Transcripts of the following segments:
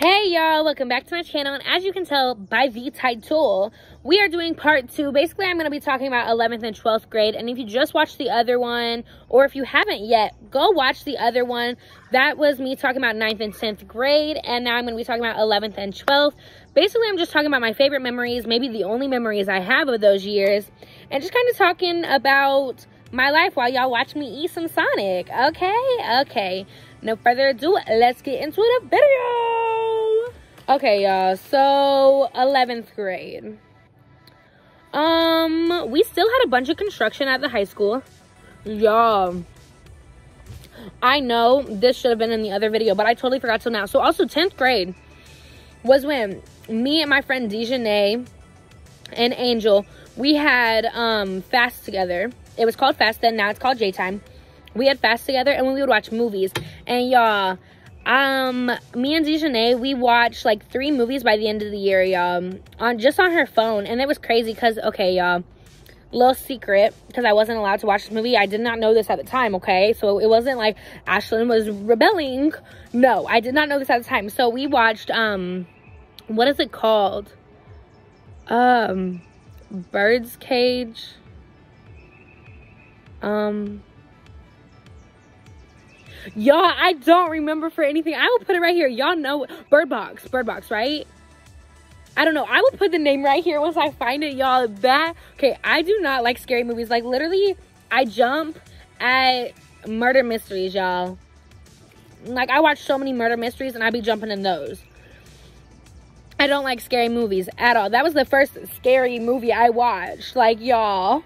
Hey y'all, welcome back to my channel, and as you can tell by the title, we are doing part 2. Basically, I'm going to be talking about 11th and 12th grade, and if you just watched the other one, or if you haven't yet, go watch the other one. That was me talking about 9th and 10th grade, and now I'm going to be talking about 11th and 12th. Basically, I'm just talking about my favorite memories, maybe the only memories I have of those years, and just kind of talking about my life while y'all watch me eat some Sonic. Okay. No further ado, let's get into the video. Okay, y'all, so 11th grade. We still had a bunch of construction at the high school. Y'all, I know this should have been in the other video, but I totally forgot till now. So also 10th grade was when me and my friend Dejanay and Angel, we had fast together. It was called fast then, now it's called J-Time. We had fast together, and we would watch movies. And y'all, me and Dejanay, we watched like 3 movies by the end of the year, y'all, just on her phone. And it was crazy because, okay, y'all, little secret, because I wasn't allowed to watch this movie. I did not know this at the time, okay? So it wasn't like Ashlyn was rebelling. No, I did not know this at the time. So we watched, what is it called? Bird's Cage. Y'all, I don't remember for anything. I will put it right here. Y'all know Bird Box, right? I don't know. I will put the name right here once I find it, y'all. Okay, I do not like scary movies. Like, literally, I jump at murder mysteries, y'all. Like, I watch so many murder mysteries, and I be jumping in those. I don't like scary movies at all. That was the first scary movie I watched. Like, y'all,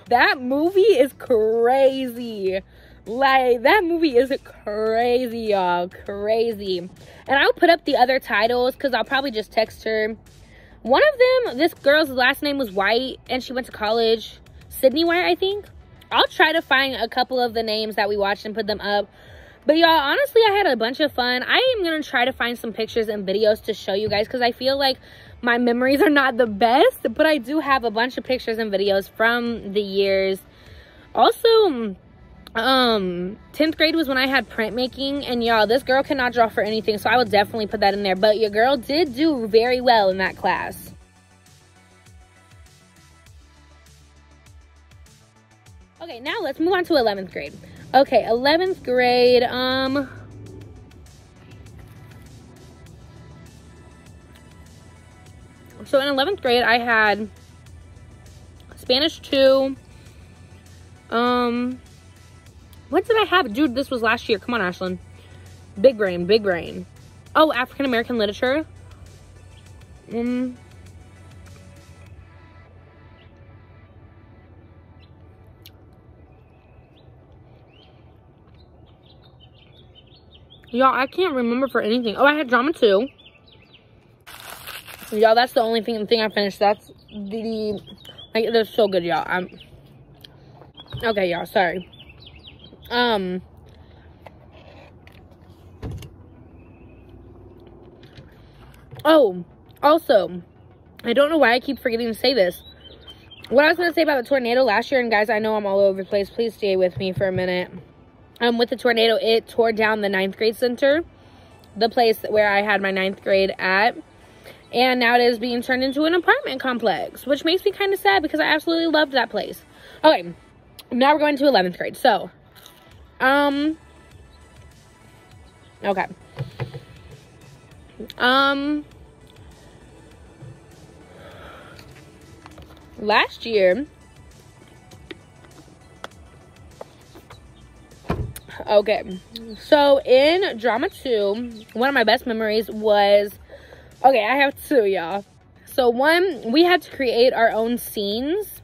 that movie is crazy. Like, that movie is crazy, y'all. Crazy. And I'll put up the other titles because I'll probably just text her. One of them, this girl's last name was White, and she went to college. Sydney White, I think. I'll try to find a couple of the names that we watched and put them up. But y'all, honestly, I had a bunch of fun. I am going to try to find some pictures and videos to show you guys because I feel like my memories are not the best. But I do have a bunch of pictures and videos from the years. Also, 10th grade was when I had printmaking, and y'all, this girl cannot draw for anything, so I will definitely put that in there. But your girl did do very well in that class. Okay, now let's move on to 11th grade. Okay, 11th grade, so in 11th grade, I had Spanish 2, what did I have? Dude, this was last year. Come on, Ashlyn. Big brain. Oh, African American literature. Y'all, I can't remember for anything. Oh, I had drama 2. Y'all, that's the only thing I finished. That's like, it is so good, y'all. Okay, y'all, sorry. Oh, also, I don't know why I keep forgetting to say this. What I was going to say about the tornado last year, and guys, I know I'm all over the place. Please stay with me for a minute. With the tornado, it tore down the 9th grade center, the place where I had my 9th grade at, and now it is being turned into an apartment complex, which makes me kind of sad because I absolutely loved that place. Okay, now we're going to 11th grade. So, okay. Last year, okay, so in drama 2, one of my best memories was, okay, I have 2, y'all. So one, we had to create our own scenes,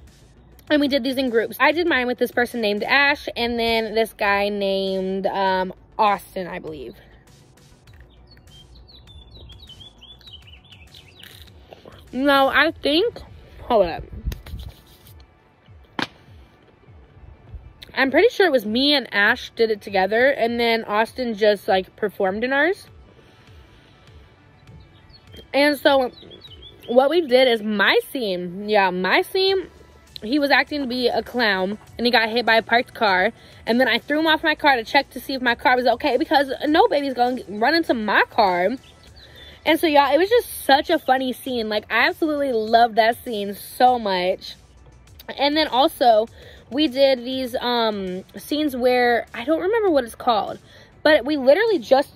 and we did these in groups. I did mine with this person named Ash, and then this guy named Austin, I believe. No, I think, hold up. I'm pretty sure it was me and Ash did it together, and then Austin just, like, performed in ours. And so, what we did is my scene, he was acting to be a clown, and he got hit by a parked car, and then I threw him off my car to check to see if my car was okay, because no baby's gonna run into my car. And so, y'all, it was just such a funny scene. Like, I absolutely loved that scene so much. And then also, we did these scenes where, I don't remember what it's called, but we literally just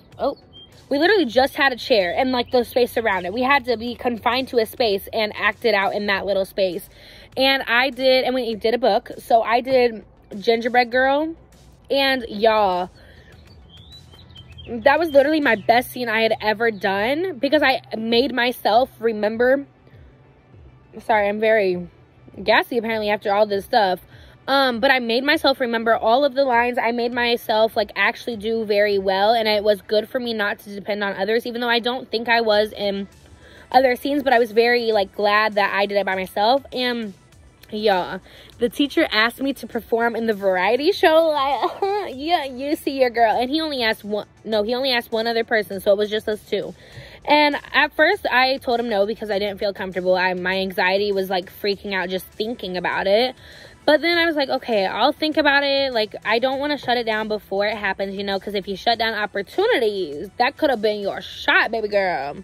had a chair and, like, the space around it. We had to be confined to a space and act it out in that little space. And we did a book. So I did Gingerbread Girl. And, y'all, that was literally my best scene I had ever done, because I made myself remember. Sorry, I'm very gassy apparently after all this stuff. But I made myself remember all of the lines. I made myself, like, actually do very well. And it was good for me not to depend on others, even though I don't think I was in other scenes. But I was very, like, glad that I did it by myself. And, yeah, the teacher asked me to perform in the variety show. Like, yeah, you see your girl. And he only asked one other person. So it was just us two. And at first, I told him no because I didn't feel comfortable. My anxiety was, like, freaking out just thinking about it. But then I was like, okay, I'll think about it. Like, I don't want to shut it down before it happens, you know, because if you shut down opportunities, that could have been your shot, baby girl.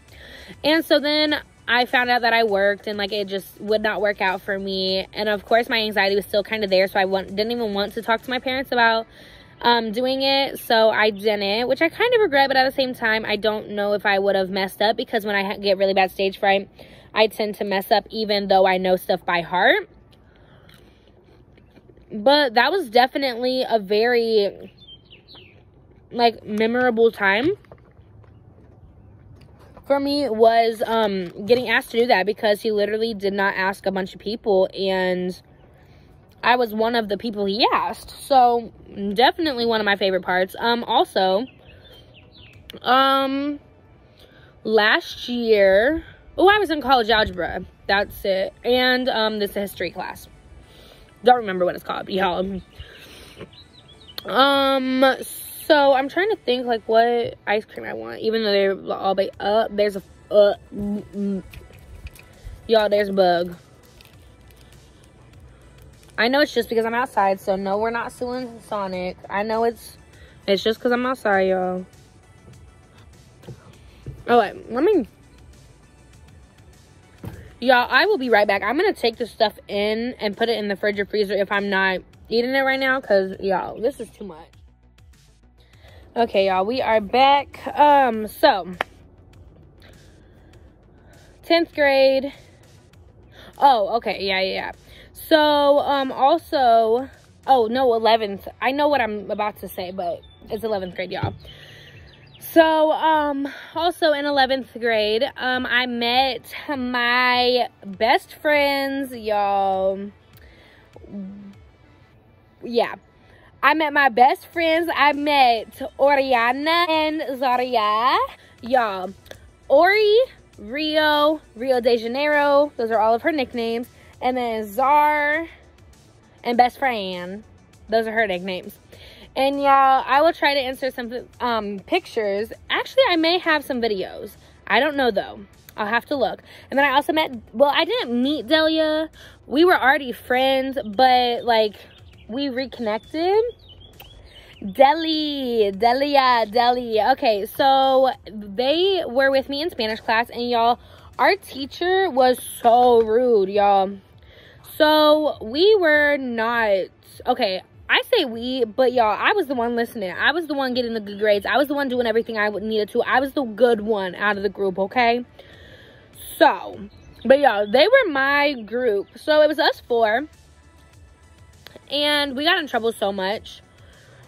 And so then I found out that I worked, and, like, it just would not work out for me. And, of course, my anxiety was still kind of there, so I didn't even want to talk to my parents about doing it. So I didn't, which I kind of regret, but at the same time, I don't know if I would have messed up, because when I get really bad stage fright, I tend to mess up even though I know stuff by heart. But that was definitely a very, like, memorable time for me, was getting asked to do that, because he literally did not ask a bunch of people, and I was one of the people he asked. So definitely one of my favorite parts. Also, last year, I was in college algebra. That's it. And this history class. Don't remember what it's called, y'all. So I'm trying to think, like, what ice cream I want, even though they're all there's a y'all, there's a bug. I know it's just because I'm outside, so no, we're not suing Sonic. I know it's just because I'm outside, y'all. Oh wait, y'all, I will be right back. I'm going to take this stuff in and put it in the fridge or freezer if I'm not eating it right now, because, y'all, this is too much. Okay, y'all, we are back. So, 10th grade. Oh, okay, yeah. So, also, oh, no, 11th. I know what I'm about to say, but it's 11th grade, y'all. So, also in 11th grade, I met my best friends, y'all. Yeah. I met my best friends. I met Oriana and Zaria. Y'all, Ori, Rio de Janeiro. Those are all of her nicknames. And then Zar and Best Friend. Those are her nicknames. And y'all, I will try to insert some pictures. Actually, I may have some videos. I don't know though. I'll have to look. And then I also met, well, I didn't meet Delia. We were already friends, but, like, we reconnected. Delia. Okay, so they were with me in Spanish class, and y'all, our teacher was so rude, y'all. So we were not, okay, I say we, but y'all, I was the one listening. I was the one getting the good grades. I was the one doing everything I needed to. I was the good one out of the group, okay? So, but y'all, they were my group. So it was us four. And we got in trouble so much.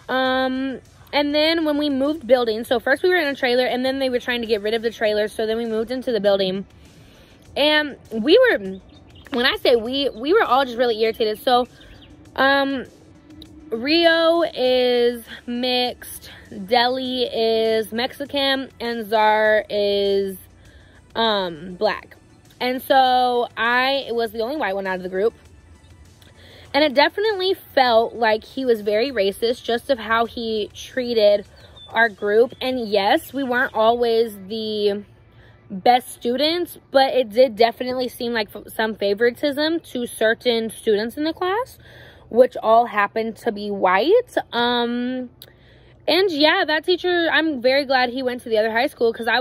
And then when we moved buildings, so first we were in a trailer, and then they were trying to get rid of the trailer. So then we moved into the building. And we were, when I say we were all just really irritated. So, Rio is mixed, Deli is Mexican, and Zar is black. And so I was the only white one out of the group. And it definitely felt like he was very racist, just of how he treated our group. And yes, we weren't always the best students, but it did definitely seem like some favoritism to certain students in the class, which all happened to be white. And And yeah, that teacher, I'm very glad he went to the other high school, because he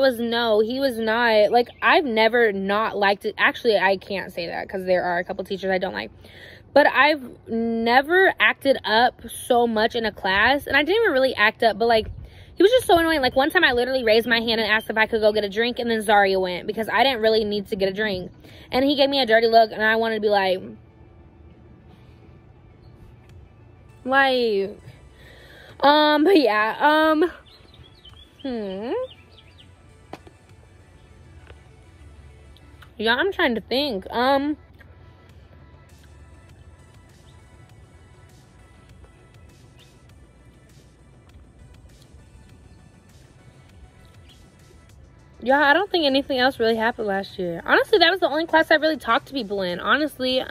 was not, like, I've never not liked it. Actually, I can't say that, because there are a couple teachers I don't like. But I've never acted up so much in a class. And I didn't even really act up, but, like, he was just so annoying. Like, one time I literally raised my hand and asked if I could go get a drink, and then Zaria went, because I didn't really need to get a drink. And he gave me a dirty look, and I wanted to be like, but yeah, yeah, I'm trying to think, yeah, I don't think anything else really happened last year. Honestly, that was the only class I really talked to people in. Honestly,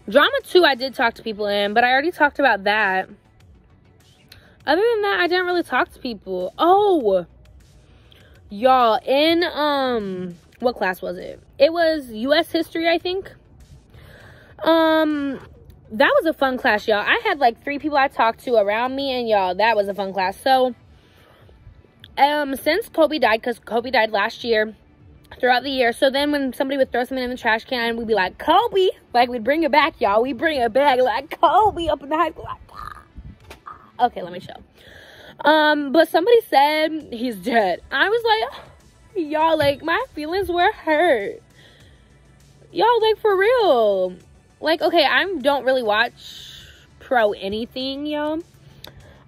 Drama 2, I did talk to people in, but I already talked about that. Other than that, I didn't really talk to people. Oh, y'all, in, what class was it? It was U.S. History, I think. That was a fun class, y'all. I had, like, 3 people I talked to around me, and, y'all, that was a fun class. So, since Kobe died, because Kobe died last year, throughout the year, so then when somebody would throw something in the trash can, we'd be like, Kobe, like, we'd bring it back, y'all. We bring it back, like, Kobe up in the high school, like, ah. Okay, let me show. But somebody said he's dead. I was like, y'all, like, my feelings were hurt. Y'all, like, for real. Like, okay, I don't really watch pro anything, y'all.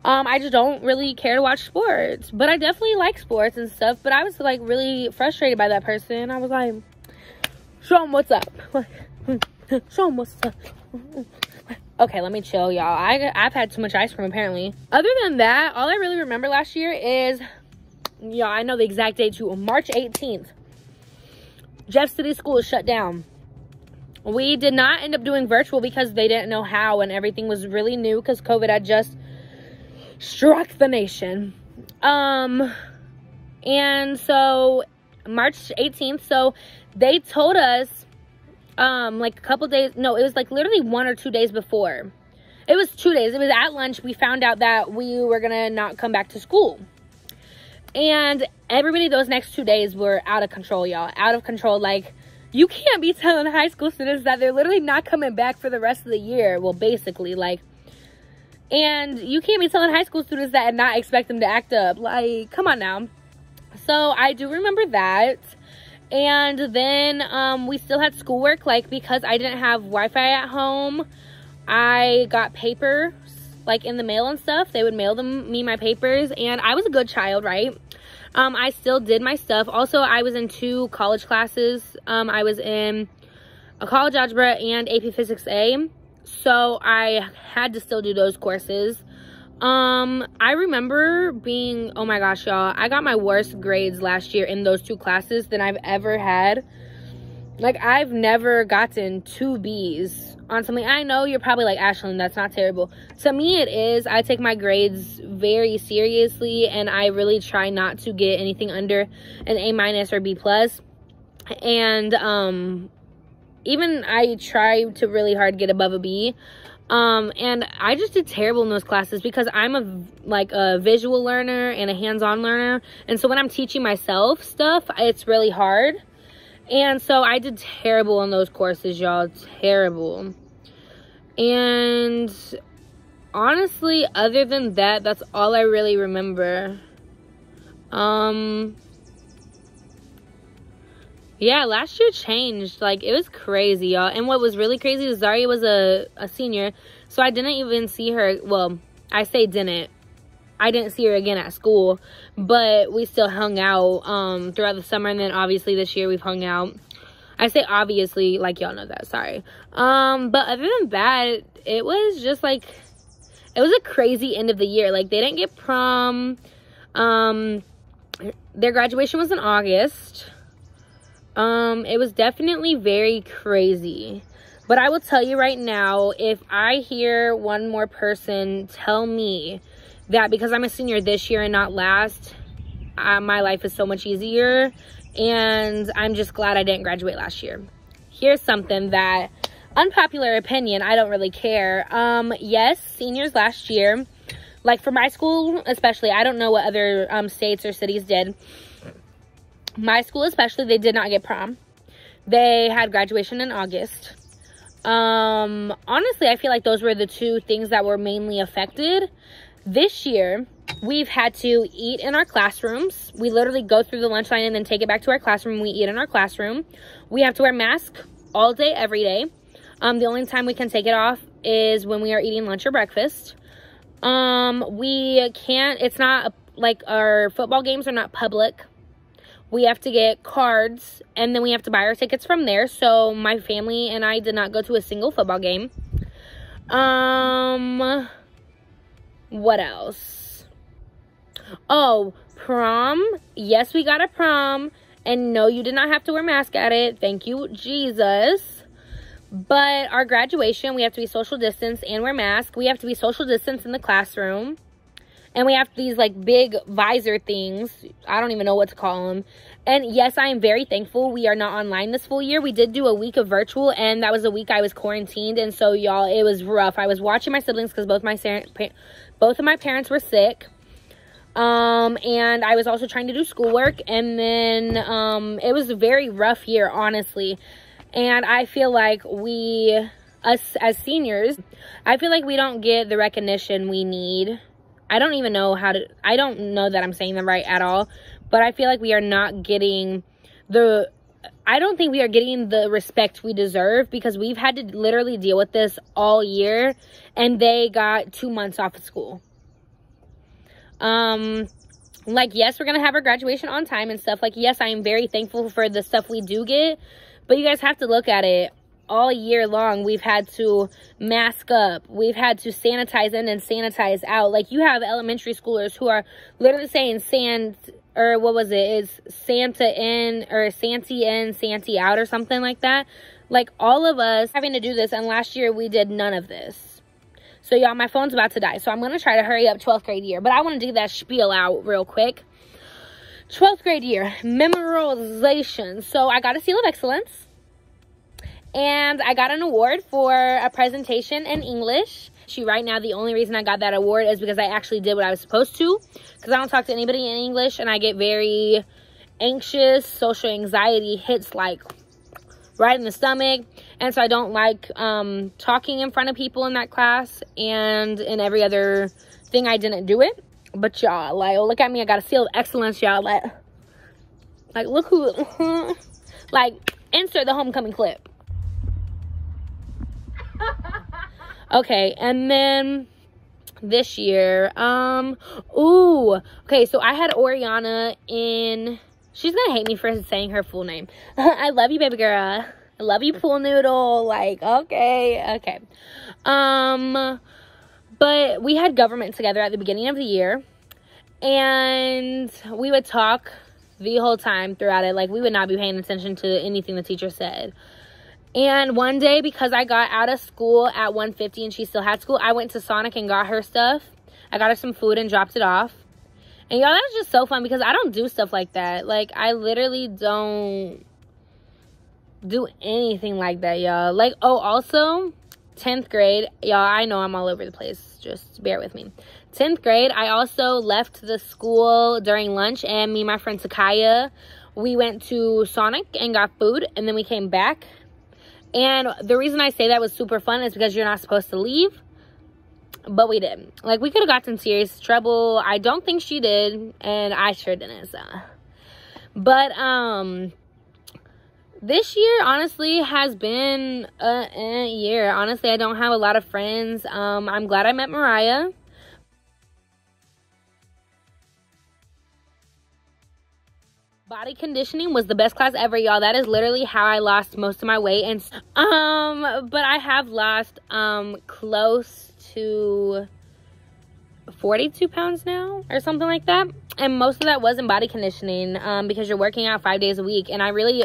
I just don't really care to watch sports. But I definitely like sports and stuff. But I was, like, really frustrated by that person. I was like, show him what's up. Show him what's up. Okay, let me chill, y'all. I've had too much ice cream, apparently. Other than that, all I really remember last year is, y'all, I know the exact date too. March 18th. Jeff City School is shut down. We did not end up doing virtual because they didn't know how, and everything was really new because COVID had just struck the nation. And so March 18th, so they told us like a couple days, no, it was like literally 1 or 2 days before. It was 2 days. It was at lunch we found out that we were gonna not come back to school. And everybody those next 2 days were out of control, y'all. Out of control. Like, you can't be telling high school students that they're literally not coming back for the rest of the year. Well, basically, like, and you can't be telling high school students that and not expect them to act up. Like, come on now. So I do remember that. And then we still had schoolwork, like, because I didn't have Wi-Fi at home. I got papers, like, in the mail and stuff. They would mail me my papers, and I was a good child, right? I still did my stuff. Also, I was in 2 college classes. I was in a college algebra and AP Physics A. So I had to still do those courses. I remember being, oh my gosh, y'all, I got my worst grades last year in those 2 classes than I've ever had. Like, I've never gotten 2 B's on something. I know you're probably like, Ashlyn, that's not terrible. To me, it is. I take my grades very seriously, and I really try not to get anything under an A- or B+. And, even I try to really hard get above a B. And I just did terrible in those classes because I'm a visual learner and a hands-on learner. And so when I'm teaching myself stuff, it's really hard. And so I did terrible in those courses, y'all. Terrible. And honestly, other than that, that's all I really remember. Yeah, last year changed. Like, it was crazy, y'all. And what was really crazy is Zaria was a senior, so I didn't even see her. Well, I say didn't. I didn't see her again at school, but we still hung out throughout the summer, and then obviously this year we've hung out. I say obviously, like, y'all know that, sorry. But other than that, it was just like, it was a crazy end of the year. Like, they didn't get prom. Their graduation was in August. It was definitely very crazy. But I will tell you right now, if I hear one more person tell me that because I'm a senior this year and not last, my life is so much easier, and I'm just glad I didn't graduate last year. Here's something that unpopular opinion, I don't really care. Yes, seniors last year, like for my school especially, I don't know what other states or cities did. My school especially, they did not get prom. They had graduation in August. Honestly, I feel like those were the two things that were mainly affected. This year, we've had to eat in our classrooms. We literally go through the lunch line and then take it back to our classroom. We eat in our classroom. We have to wear masks all day, every day. The only time we can take it off is when we are eating lunch or breakfast. We can't, it's not like our football games are not public. We have to get cards and then we have to buy our tickets from there. So my family and I did not go to a single football game. What else? Oh, prom. Yes, we got a prom. And no, you did not have to wear a mask at it. Thank you, Jesus. But our graduation, we have to be social distance and wear masks. We have to be social distance in the classroom. And we have these like big visor things. I don't even know what to call them. And yes, I am very thankful we are not online this full year. We did do a week of virtual, and that was a week I was quarantined. And so, y'all, it was rough. I was watching my siblings because both of my parents were sick. And I was also trying to do schoolwork. And then it was a very rough year, honestly. And I feel like us as seniors, I feel like we don't get the recognition we need. I don't know that I'm saying them right at all, but I feel like we are not getting I don't think we are getting the respect we deserve, because we've had to literally deal with this all year, and they got 2 months off of school. Like, yes, we're going to have our graduation on time and stuff. Like, yes, I am very thankful for the stuff we do get, but you guys have to look at it. All year long, we've had to mask up. We've had to sanitize in and sanitize out. Like, you have elementary schoolers who are literally saying is Santa in or Santy in, Santy out or something like that. Like, all of us having to do this, and last year we did none of this. So, y'all, my phone's about to die. So, I'm going to try to hurry up 12th grade year. But I want to do that spiel out real quick. 12th grade year, memorization. So, I got a seal of excellence. And I got an award for a presentation in English. Right now, the only reason I got that award is because I actually did what I was supposed to. Because I don't talk to anybody in English, and I get very anxious. Social anxiety hits like right in the stomach. And so I don't like talking in front of people in that class. And in every other thing, I didn't do it. But y'all, like, look at me. I got a seal of excellence, y'all. Like look who, like, insert the homecoming clip. Okay, and then this year, okay, so I had Oriana in, she's gonna hate me for saying her full name. I love you, baby girl. I love you, pool noodle. Like, okay. But we had government together at the beginning of the year, and we would talk the whole time throughout it. Like, we would not be paying attention to anything the teacher said. And one day, because I got out of school at 1:50 and she still had school, I went to Sonic and got her stuff. I got her some food and dropped it off. And y'all, that was just so fun because I don't do stuff like that. Like, I literally don't do anything like that, y'all. Like, oh, also, 10th grade. Y'all, I know I'm all over the place. Just bear with me. 10th grade, I also left the school during lunch, and me and my friend Takaya, we went to Sonic and got food, and then we came back. And the reason I say that was super fun is because you're not supposed to leave. But we did. Like, we could have gotten serious trouble. I don't think she did. And I sure didn't, so. But, this year, honestly, has been a year. Honestly, I don't have a lot of friends. I'm glad I met Mariah. Body conditioning was the best class ever, y'all. That is literally how I lost most of my weight. And but I have lost close to 42 pounds now or something like that. And most of that was in body conditioning because you're working out 5 days a week. And I really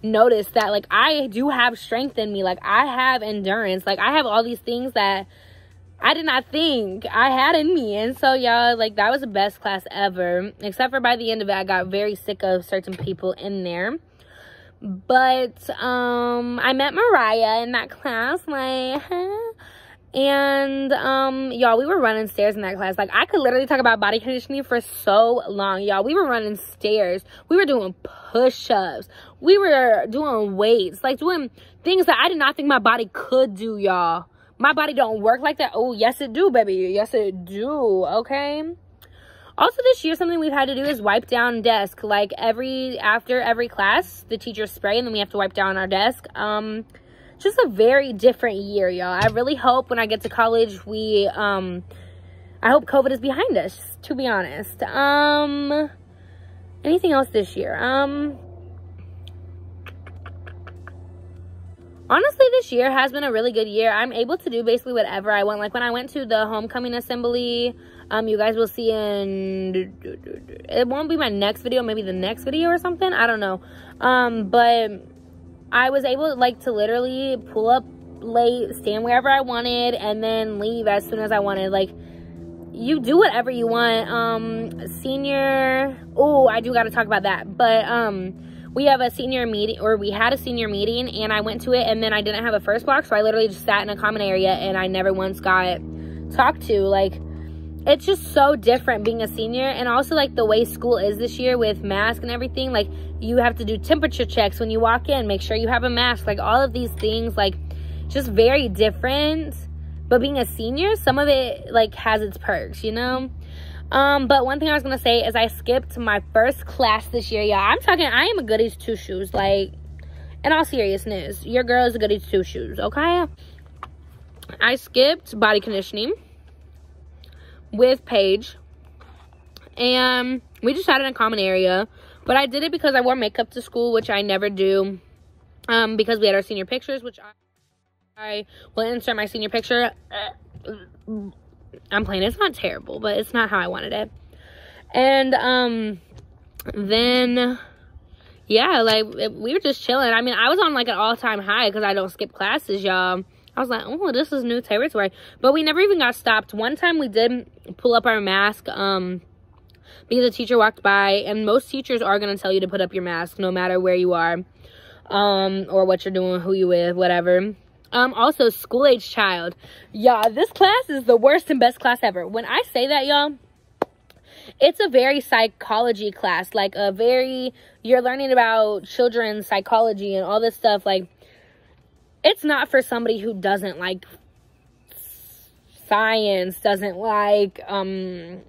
noticed that, like, I do have strength in me. Like, I have endurance. Like, I have all these things that I did not think I had in me. And so, y'all, like, that was the best class ever. Except for by the end of it, I got very sick of certain people in there. But I met Mariah in that class, like, and y'all, we were running stairs in that class. Like, I could literally talk about body conditioning for so long, y'all. We were running stairs, we were doing push-ups, we were doing weights, like doing things that I did not think my body could do, y'all. My body don't work like that. Oh, yes it do, baby. Yes it do. Okay. Also, this year, something we've had to do is wipe down desk. Like, after every class, the teachers spray, and then we have to wipe down our desk. Just a very different year, y'all. I really hope when I get to college, I hope COVID is behind us, to be honest. Anything else this year? Honestly, this year has been a really good year. I'm able to do basically whatever I want. Like, when I went to the homecoming assembly, you guys will see it won't be my next video, maybe the next video or something. I don't know. But I was able, like, to literally pull up late, stand wherever I wanted, and then leave as soon as I wanted. Like, you do whatever you want. Senior, oh, I do got to talk about that. But, we have a senior meeting, or we had a senior meeting, and I went to it, and then I didn't have a first block, so I literally just sat in a common area, and I never once got talked to. Like, it's just so different being a senior, and also, like, the way school is this year with masks and everything. Like, you have to do temperature checks when you walk in, make sure you have a mask, like, all of these things, like, just very different. But being a senior, some of it, like, has its perks, you know? But one thing I was gonna say is I skipped my first class this year, y'all. I'm talking, I am a goodies two shoes. Like, in all seriousness, your girl is a goodies two shoes, okay? I skipped body conditioning with Paige, and we just sat in a common area. But I did it because I wore makeup to school, which I never do, because we had our senior pictures, which I will insert my senior picture. I'm playing. It's not terrible, but it's not how I wanted it. And then, yeah, like, we were just chilling. I mean, I was on, like, an all-time high because I don't skip classes, y'all. I was like, oh, this is new territory. But we never even got stopped. One time we did pull up our mask because a teacher walked by, and most teachers are going to tell you to put up your mask no matter where you are, or what you're doing, who you with, whatever. Also, school-age child. Y'all, this class is the worst and best class ever. When I say that, y'all, it's a very psychology class. Like, you're learning about children's psychology and all this stuff. Like, it's not for somebody who doesn't like science, doesn't like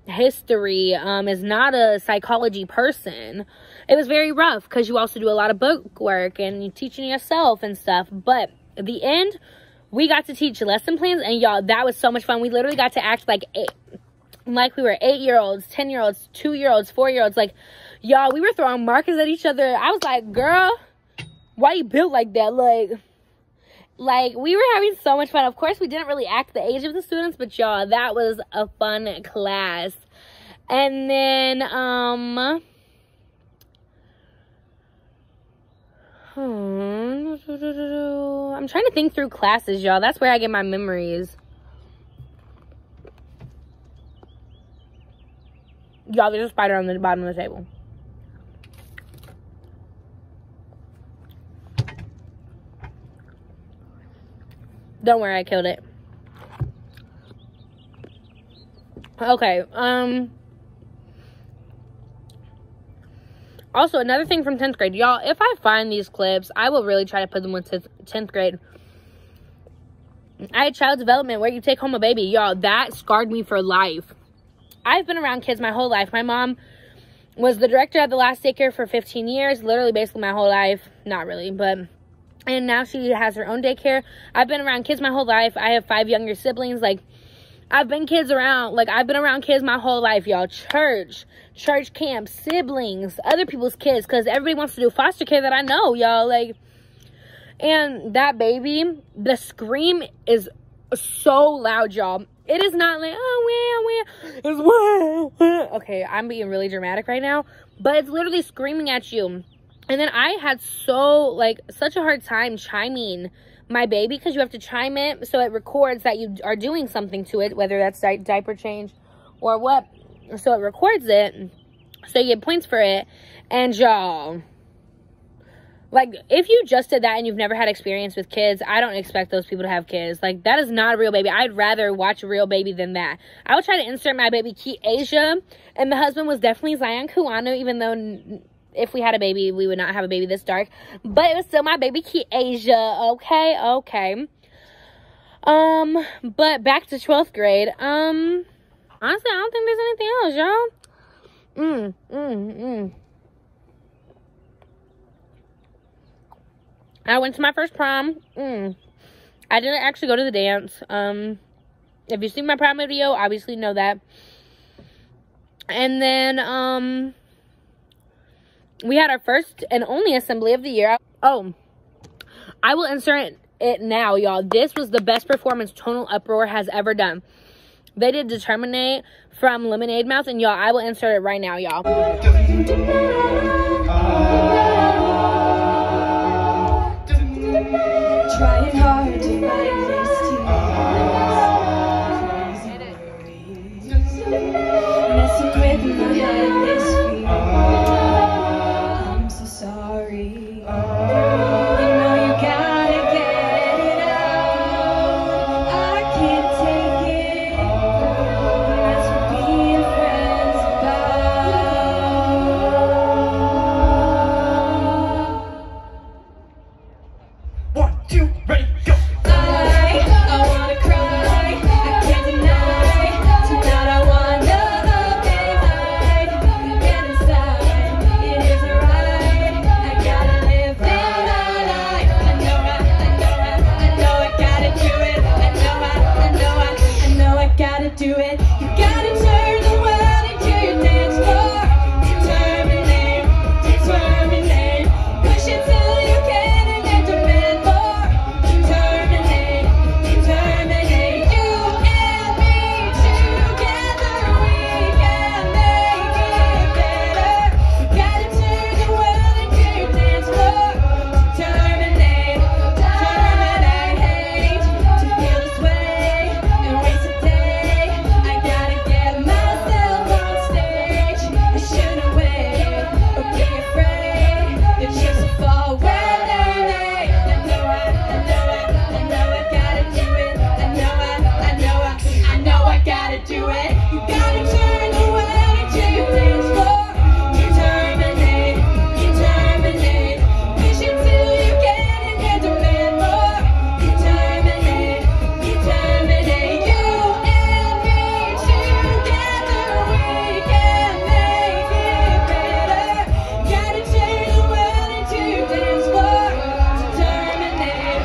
history, is not a psychology person. It was very rough because you also do a lot of book work and you're teaching yourself and stuff. But at the end, we got to teach lesson plans, and y'all, that was so much fun. We literally got to act like we were 8-year-olds, 10-year-olds, 2-year-olds, 4-year-olds. Like, y'all, we were throwing markers at each other. I was like, girl, why you built like that? Like, we were having so much fun. Of course, we didn't really act the age of the students, but y'all, that was a fun class. And then, I'm trying to think through classes, y'all. That's where I get my memories. Y'all, there's a spider on the bottom of the table. Don't worry, I killed it. Okay, also, another thing from 10th grade. Y'all, if I find these clips, I will really try to put them with 10th grade. I had child development where you take home a baby. Y'all, that scarred me for life. I've been around kids my whole life. My mom was the director at the last daycare for 15 years. Literally, basically my whole life. Not really, but... And now she has her own daycare. I've been around kids my whole life. I have 5 younger siblings. Like, I've been around kids my whole life, y'all. Church camp, siblings, other people's kids, because everybody wants to do foster care that I know, y'all. Like, and that baby, the scream is so loud, y'all. It is not like, oh, it's wah. Okay, I'm being really dramatic right now, but it's literally screaming at you. And then I had such a hard time chiming my baby, because you have to chime it so it records that you are doing something to it, whether that's diaper change or what. So it records it, so you get points for it. And y'all, Like, if you just did that and you've never had experience with kids, I don't expect those people to have kids. Like, that is not a real baby. I'd rather watch a real baby than that. I would try to insert my baby Asia, and the husband was definitely Zion Kuano, even though if we had a baby, we would not have a baby this dark. But it was still my baby Asia. Okay, okay. But back to 12th grade. Honestly, I don't think there's anything else, y'all. I went to my first prom. I didn't actually go to the dance. If you've seen my prom video, obviously know that. And then, we had our first and only assembly of the year. Oh, I will insert it now, y'all. This was the best performance Tonal Uproar has ever done. They did Determinate from Lemonade Mouth, and y'all, I will insert it right now, y'all. Trying hard to fight these tears. Messing with my head this week. I'm so sorry. You know you gotta get it out. I can't take it. That's what being friends about. 1, 2, ready, go! I wanna cry, I can't deny. Tonight I wanna get high, get inside. It isn't right, I gotta live that life. I know I gotta do it. I know I gotta do it. You gotta turn the world into your dance floor. Determinate, push it till you can and then demand more. Determinate, you and me together we can make it better. You gotta turn the world into your dance floor. Determinate, to feel this way and waste a day. I gotta get myself on stage. I shouldn't wait or be afraid. The chips will fall where they're laid. I know I gotta do it. I know I gotta do it. You gotta turn the world into your dance floor. Determinate, push it till you can and then demand more. Determinate, you and me together we can make it better. Gotta turn the world into your dance floor. Determinate.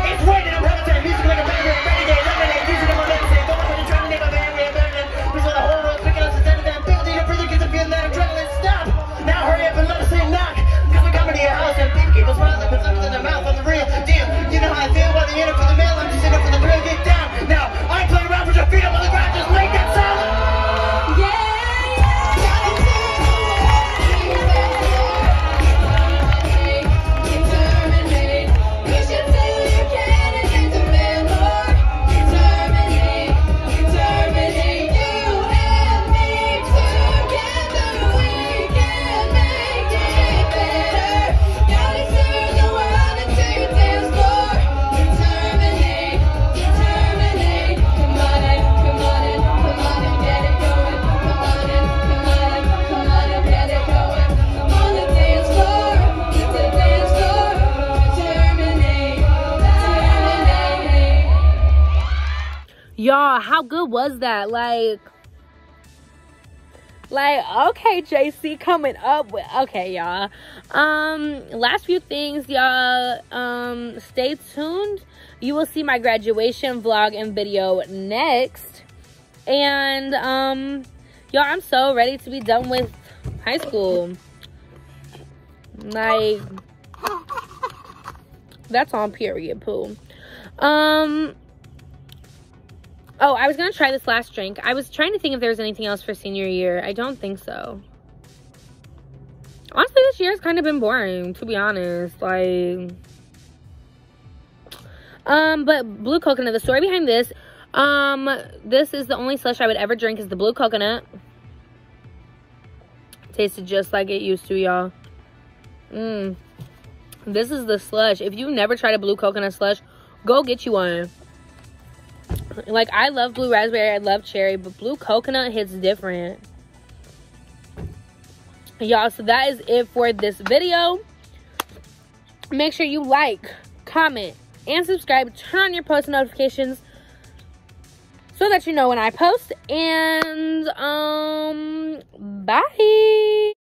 It's raining, I'm running to the music like a band, ready to eliminate. Using my legs, going for the trying to name my band, this is the whole world picking us instead of that building. I'm breathing, get the feeling that adrenaline stop. Now hurry up and let us say knock. Cause we're coming to your house and people keep us smiling, put something in their mouth on the real deal. You know how I feel while they're in it for the mail, I'm just in it for the thrill, get down. Now, I ain't playing around, put your feet up on the ground, just make that sound. Y'all, how good was that? Like, okay, JC coming up with, okay, y'all. Last few things, y'all. Stay tuned. You will see my graduation vlog and video next. And, y'all, I'm so ready to be done with high school. Like, that's on period, poo. Oh, I was going to try this last drink. I was trying to think if there was anything else for senior year. I don't think so. Honestly, this year has kind of been boring, to be honest. Like, but blue coconut, the story behind this, this is the only slush I would ever drink is the blue coconut. Tasted just like it used to, y'all. This is the slush. If you've never tried a blue coconut slush, go get you one. Like, I love blue raspberry, I love cherry, but blue coconut hits different. Y'all, so that is it for this video. Make sure you like, comment, and subscribe. Turn on your post notifications so that you know when I post. And, bye.